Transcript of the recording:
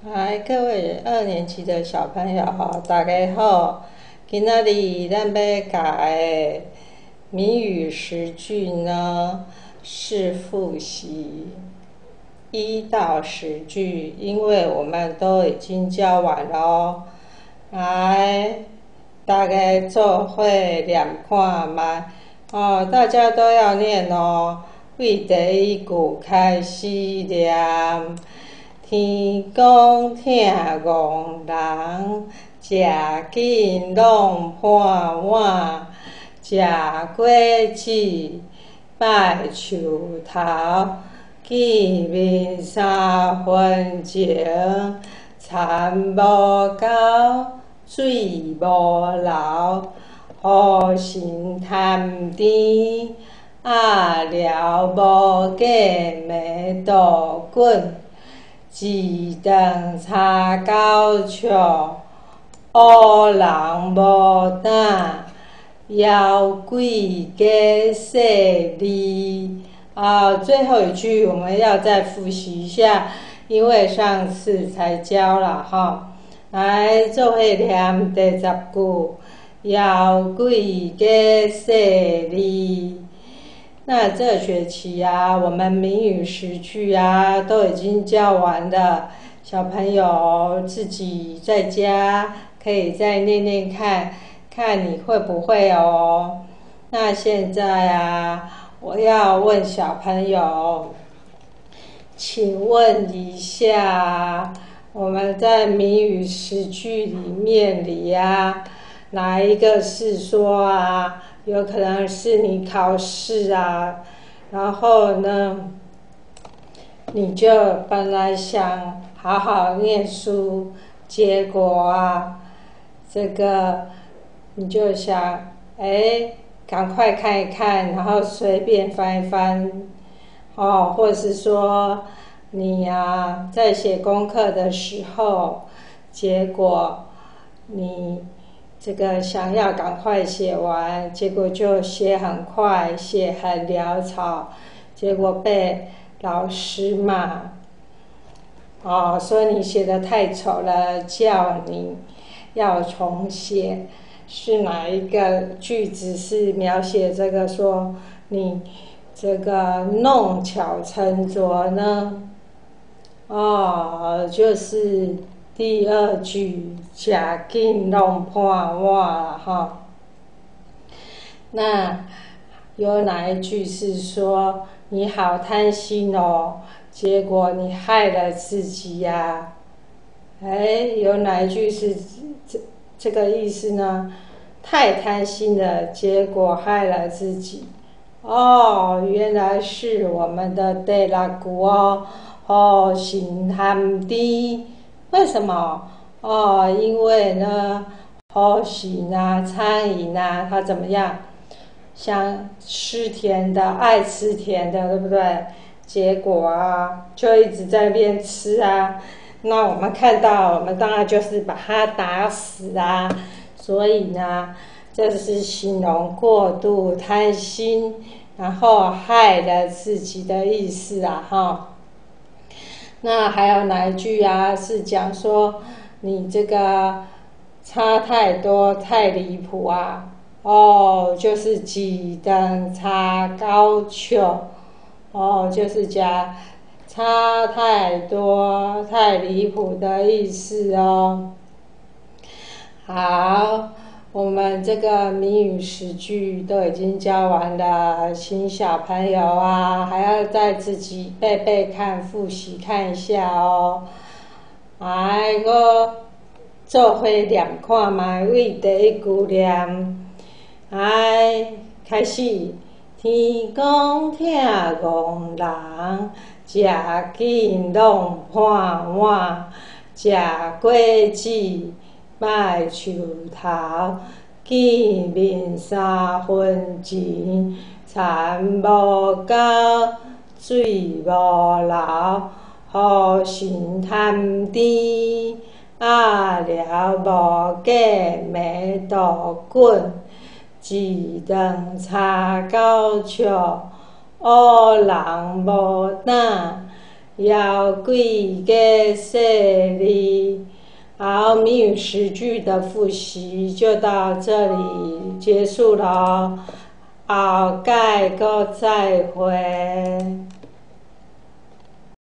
嗨，各位2年级的小朋友，大家好！今仔日咱要教的谜语十句呢，是复习1到10句，因为我们都已经教完了哦。来，大家做伙念看卖哦，大家都要念哦。为第一句开始念。天公疼憨人，食紧拢盼碗，食果子拜树头，见面3分情，田无够，水无流，好心探甜，鸭寮无价袂倒滚。鸡蛋炒到笑，乌人无胆，妖鬼加势利。最后一句我们要再复习一下，因为上次才教了哈。来，做伙念第10句，妖鬼加势利。那这学期我们谜语10句都已经教完了，小朋友自己在家可以再念念看，看你会不会哦。那现在我要问小朋友，请问一下，我们在谜语10句里面哪一个是说有可能是你考试然后呢，你就本来想好好念书，结果这个你就想赶快看一看，然后随便翻一翻或者是说你在写功课的时候，结果你这个想要赶快写完，结果就写很快，写很潦草，结果被老师骂说你写得太丑了，叫你要重写。是哪一个句子是描写这个说你这个弄巧成拙呢？就是第2句，食紧拢盼碗那有哪一句是说你好贪心哦，结果你害了自己有哪一句是这个意思呢？太贪心了，结果害了自己。原来是我们的第6句好心探甜。为什么？因为呢，好心苍蝇它怎么样？想吃甜的，爱吃甜的，对不对？结果就一直在那边吃那我们看到，我们当然就是把它打死所以呢，这是形容过度贪心，然后害了自己的意思那还有哪一句是讲说你这个差太多太离谱就是鸡蛋差高笑就是讲差太多太离谱的意思好，我们这个谜语10句都已经教完了，请小朋友还要再自己背背看，复习看一下我做伙念看卖，为第1句念。开始。天公疼憨人，食紧拢盼碗，食果子拜树头，见面3分情，田无够，水无流，好心探甜，鸭寮无价袂倒滚。鸡蛋炒到笑，乌人无胆，要几个说理。好，谜语诗句的复习就到这里结束了，后改个再会。